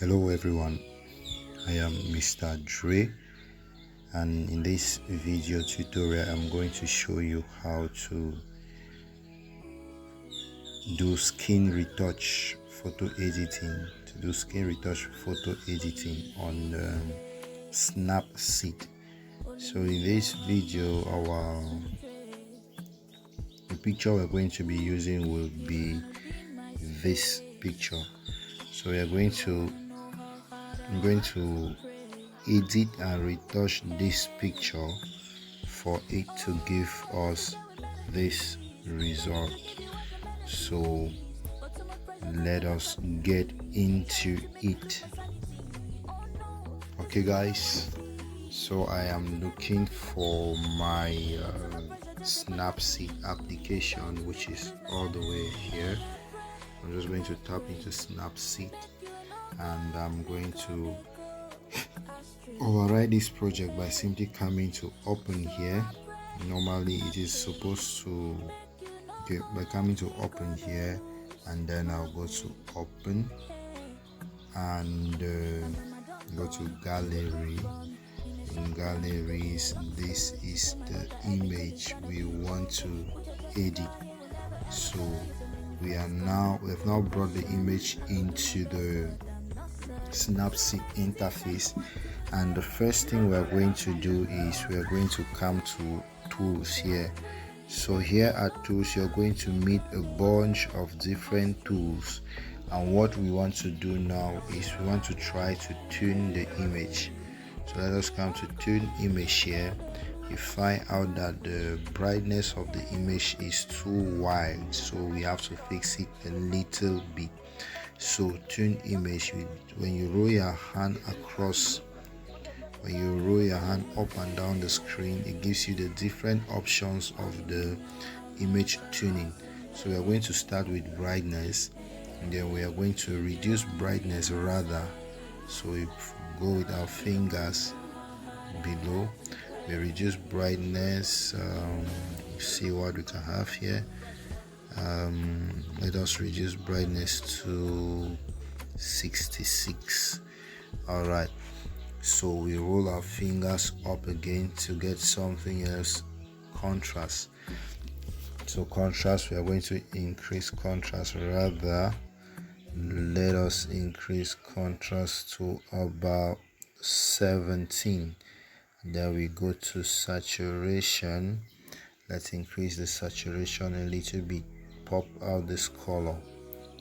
Hello everyone, I am Mr. Dre, and in this video tutorial I'm going to show you how to do skin retouch photo editing on snapseed. So in this video the picture we're going to be using will be this picture. So I'm going to edit and retouch this picture for it to give us this result. So let us get into it. Okay guys, so I am looking for my snapseed application, which is all the way here. I'm just going to tap into snapseed and I'm going to override this project by simply coming to open here. Normally it is supposed to by coming to open here, and then I'll go to open and go to gallery. In galleries, this is the image we want to edit. So we have now brought the image into the snapseed interface, and the first thing we are going to do is we are going to come to tools here. So here at tools, you're going to meet a bunch of different tools, and what we want to do now is we want to try to tune the image. So let us come to tune image here. You find out that the brightness of the image is too wide, so we have to fix it a little bit. So tune image, when you roll your hand across, when you roll your hand up and down the screen, it gives you the different options of the image tuning. So we are going to start with brightness, and then we are going to reduce brightness rather. So we go with our fingers below, we reduce brightness. See what we can have here. Let us reduce brightness to 66. All right, so we roll our fingers up again to get something else. Contrast. So contrast, we are going to increase contrast rather. Let us increase contrast to about 17. Then we go to saturation. Let's increase the saturation a little bit, pop out this color.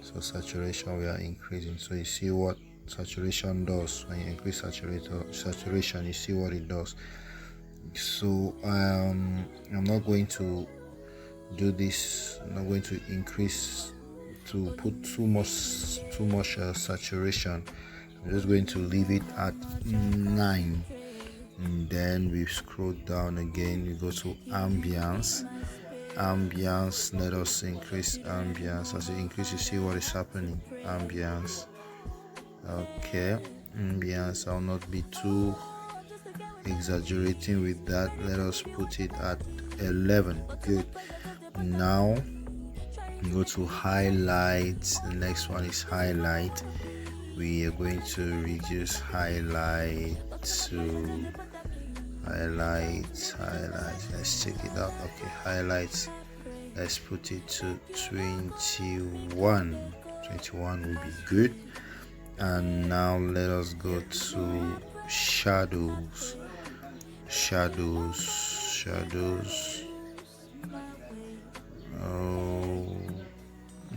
So saturation we are increasing. So you see what saturation does. When you increase saturation, you see what it does. So I'm not going to do this. I'm not going to increase to put too much saturation. I'm just going to leave it at 9, and then we scroll down again. We go to ambience. Let us increase ambience. As you increase, you see what is happening. Ambience. Okay, ambience, I'll not be too exaggerating with that. Let us put it at 11. Good. Now go to highlights. The next one is highlight. We are going to reduce highlight to highlights. Let's check it out. Okay, highlights, let's put it to 21 will be good. And now let us go to shadows.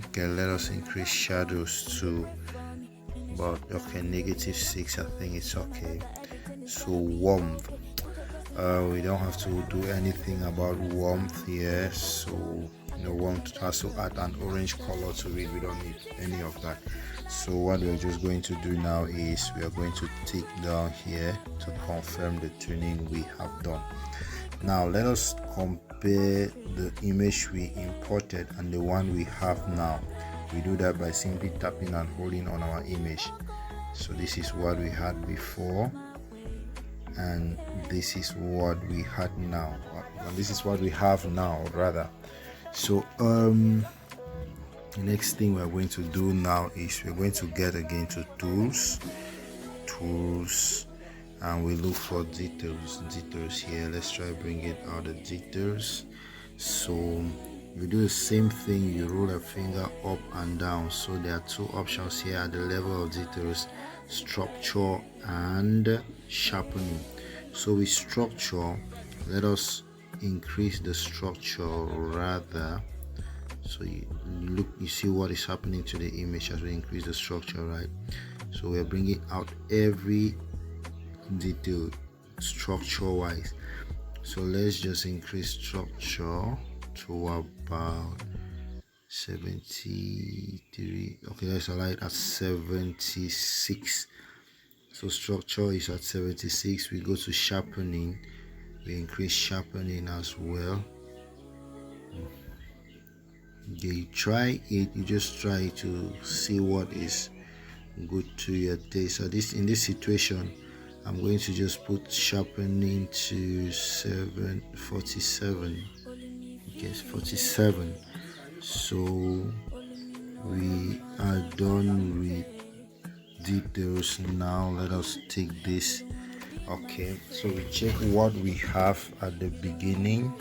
Okay, let us increase shadows to about -6. I think it's okay. So warmth, we don't have to do anything about warmth here. So warmth has to add an orange color to it. We don't need any of that. So what we're just going to do now is we are going to tick down here to confirm the tuning we have done. Now let us compare the image we imported and the one we have now. We do that by simply tapping and holding on our image. So this is what we had before, and this is what we had now. This is what we have now rather. So The next thing we're going to do now is we're going to get again to tools, and we look for details here. Let's try bringing out the details. So you do the same thing, you roll a finger up and down. So there are two options here at the level of details: structure and sharpening. So with structure, let us increase the structure rather. So you see what is happening to the image as we increase the structure, right? So we're bringing out every detail structure wise. So let's just increase structure to about 73. Okay, let's allow it at 76. So structure is at 76. We go to sharpening, we increase sharpening as well. Okay, you try it, you just try to see what is good to your taste. So in this situation, I'm going to just put sharpening to 47. Okay, it's 47. So we are done with details. Now let us take this. Okay, so we check what we have at the beginning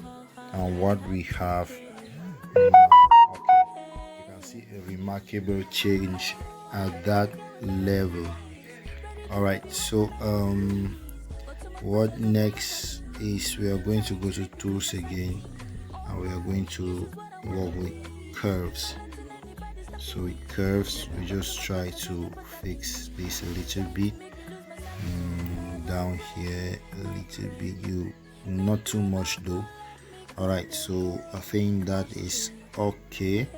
and what we have now. Okay, you can see a remarkable change at that level. All right, so what next is we are going to go to tools again, and we are going to work with curves. So with curves, we just try to fix this a little bit down here, a little bit, not too much though. All right, so I think that is okay.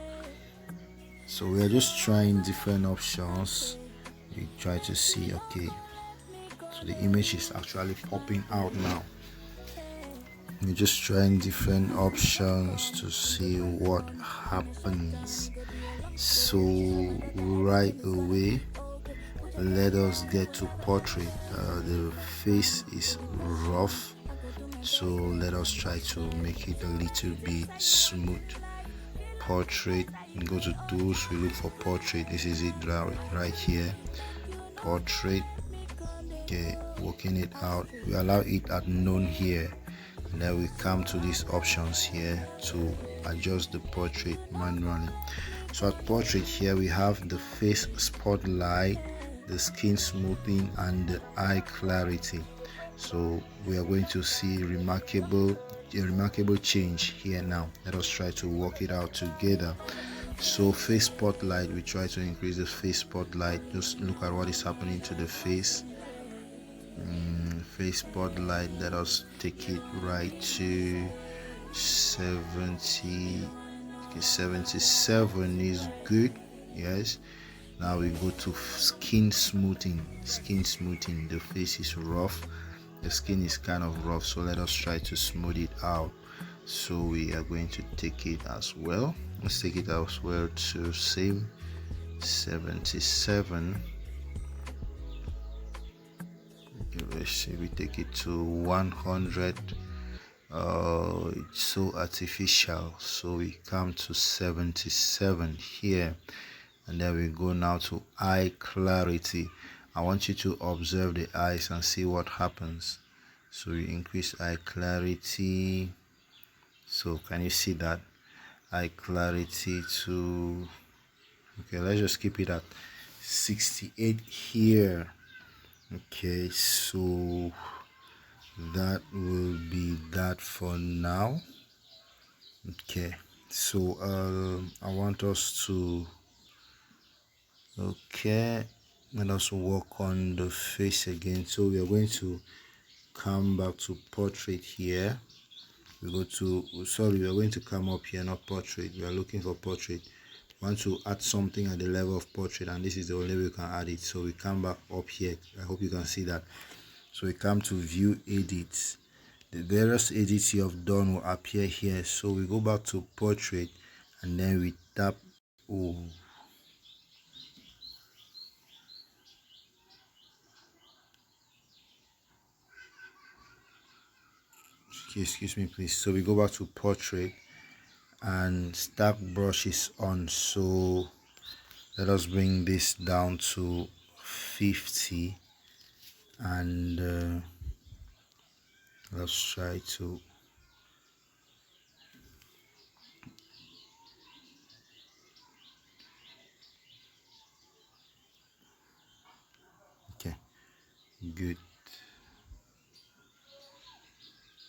So we are just trying different options. We try to see, okay, so the image is actually popping out now. We're just trying different options to see what happens. So right away, let us get to portrait. The face is rough, so let us try to make it a little bit smooth. Portrait, go to tools, we look for portrait. This is it right here, portrait. Okay, working it out, we allow it at none here, and then we come to these options here to adjust the portrait manually. So at portrait here, we have the face spotlight, the skin smoothing, and the eye clarity. So we are going to see a remarkable change here now. Let us try to work it out together. So face spotlight, we try to increase the face spotlight. Just look at what is happening to the face. Face spotlight, let us take it right to 70. Okay, 77 is good. Yes, now we go to skin smoothing. The face is rough, the skin is kind of rough, so let us try to smooth it out. So we are going to take it as well. Let's take it as well to same 77. Let's see, we take it to 100. It's so artificial, so we come to 77 here, and then we go now to eye clarity. I want you to observe the eyes and see what happens. So we increase eye clarity. So can you see that eye clarity to, okay, let's just keep it at 68 here. Okay, so that will be that for now. Okay, so I want us to, okay, let us work on the face again. So we are going to come back to portrait here. We are going to come up here, not portrait. We are looking for portrait. We want to add something at the level of portrait, and this is the only way we can add it. So we come back up here. I hope you can see that. So we come to view edits. The various edits you have done will appear here. So we go back to portrait, and then we tap excuse me please. So we go back to portrait, and stack brush is on, so let us bring this down to 50, and let's try to okay, good.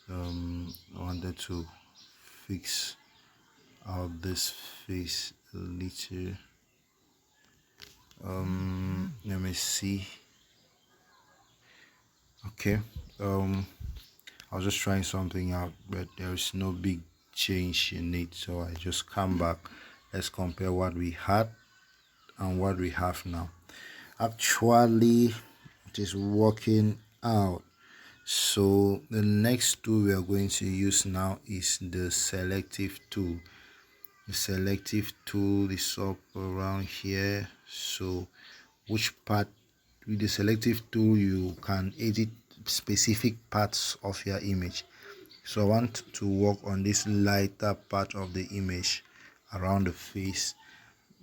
I wanted to fix out this face a little. Let me see. Okay, I was just trying something out, but there is no big change in it, so I just come back. Let's compare what we had and what we have now. Actually, it is working out. So the next tool we are going to use now is the selective tool. The selective tool is up around here. So which part with the selective tool you can edit specific parts of your image. So I want to work on this lighter part of the image around the face,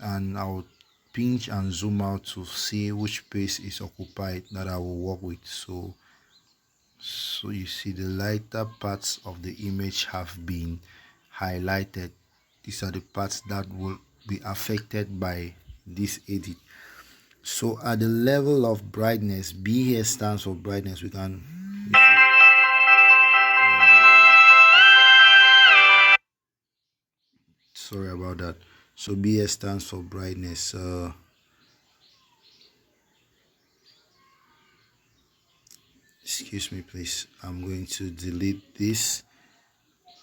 and I'll pinch and zoom out to see which space is occupied that I will work with. So you see the lighter parts of the image have been highlighted. These are the parts that will be affected by this edit. So at the level of brightness, B here stands for brightness. We can sorry about that. So BS stands for brightness. Excuse me, please. I'm going to delete this.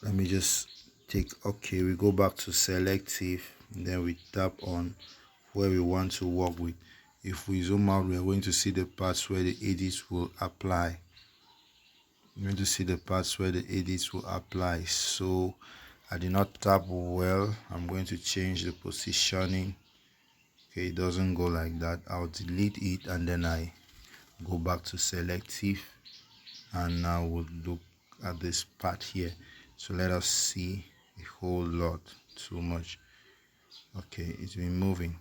Let me just take okay. We go back to selective, then we tap on where we want to work with. If we zoom out, we are going to see the parts where the edits will apply. We're going to see the parts where the edits will apply. So I did not tap well. I'm going to change the positioning. Okay, it doesn't go like that. I'll delete it, and then I go back to selective, and now we'll look at this part here. So let us see a whole lot too much. Okay, it's been moving.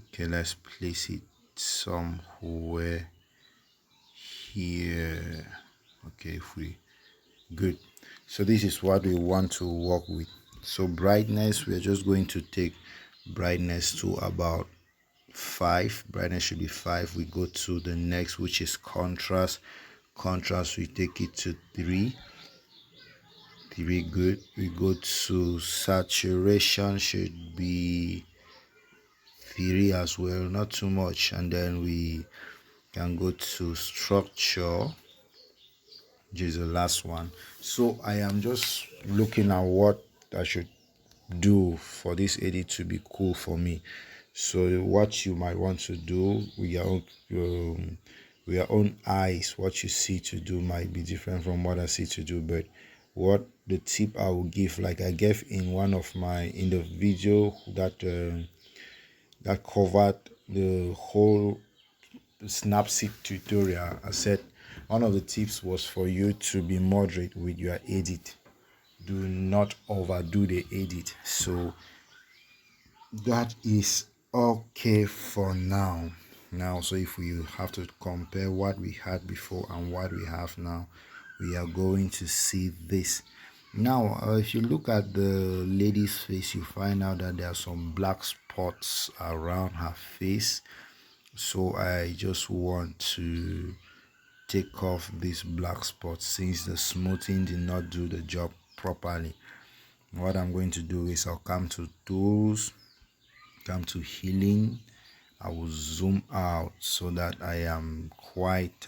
Okay, let's place it somewhere here. Okay, if we good. So this is what we want to work with. So brightness, we're just going to take brightness to about 5. Brightness should be 5. We go to the next, which is contrast. Contrast, we take it to 3. 3, good. We go to saturation, should be 3 as well, not too much. And then we can go to structure, which is the last one. So I am just looking at what I should do for this edit to be cool for me. So what you might want to do with your own eyes, what you see to do might be different from what I see to do. But what the tip I will give, like I gave in one of my in the video that that covered the whole snapseed tutorial, I said one of the tips was for you to be moderate with your edit. Do not overdo the edit. So that is okay for now. So if we have to compare what we had before and what we have now, we are going to see this. Now if you look at the lady's face, you find out that there are some black spots around her face. So I just want to take off these black spots since the smoothing did not do the job properly. What I'm going to do is I'll come to tools, come to healing. I will zoom out so that I am quite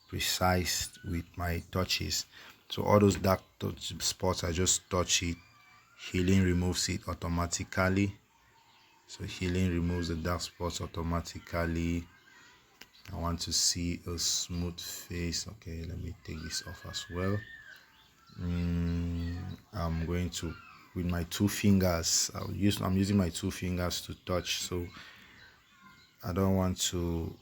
precise with my touches. So all those dark touch spots, I just touch it. Healing removes it automatically. So healing removes the dark spots automatically. I want to see a smooth face. Okay, let me take this off as well. I'm going to with my 2 fingers. I'm using my 2 fingers to touch, so I don't want to.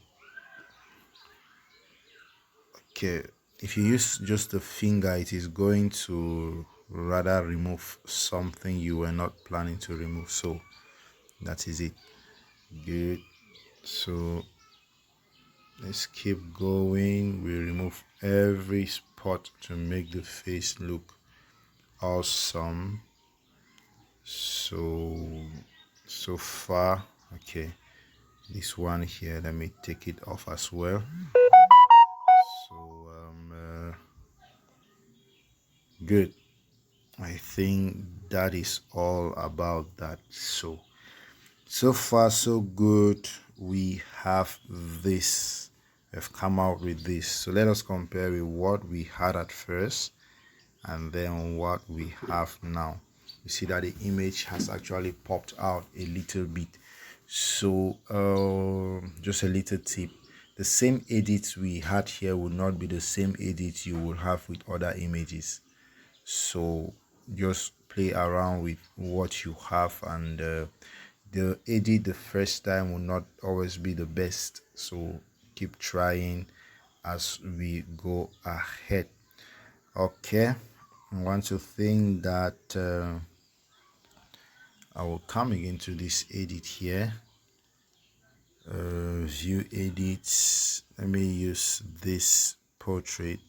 Okay, if you use just the finger, it is going to rather remove something you were not planning to remove. So that is it. Good. So let's keep going. We remove every spot to make the face look awesome. So far, okay, this one here, let me take it off as well. So good. I think that is all about that. So far so good. We have this, we've come out with this. So let us compare with what we had at first and then what we have now. You see that the image has actually popped out a little bit. So just a little tip, the same edits we had here will not be the same edits you will have with other images. So just play around with what you have, and the edit the first time will not always be the best, so keep trying as we go ahead. Okay, I want to think that I will come again to this edit here, view edits. Let me use this portrait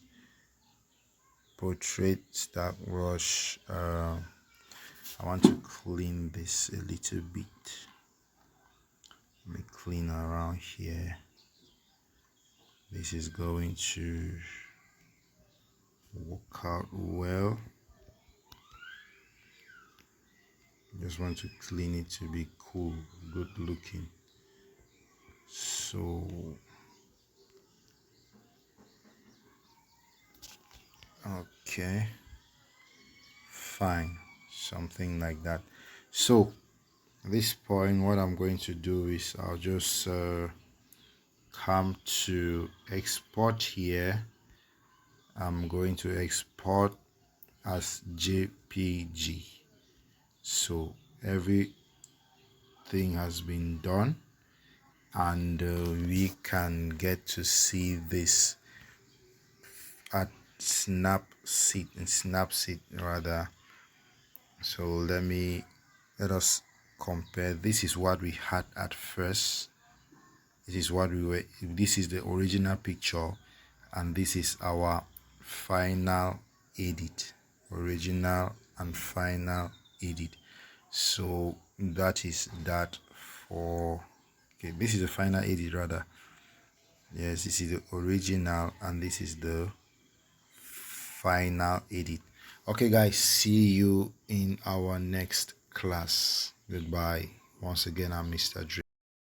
stack brush. I want to clean this a little bit. Let me clean around here. This is going to work out well. Just want to clean it to be cool, good looking. So okay, fine, something like that. So at this point, what I'm going to do is I'll just come to export here. I'm going to export as JPG. So everything has been done, and we can get to see this at snapseed rather. So let us compare. This is what we had at first. This is the original picture, and this is our final edit, original and final edit. So that is that for, okay, this is the final edit rather. Yes, this is the original and this is the final edit. Okay guys, see you in our next class. Goodbye. Once again, I'm Mr. Dre.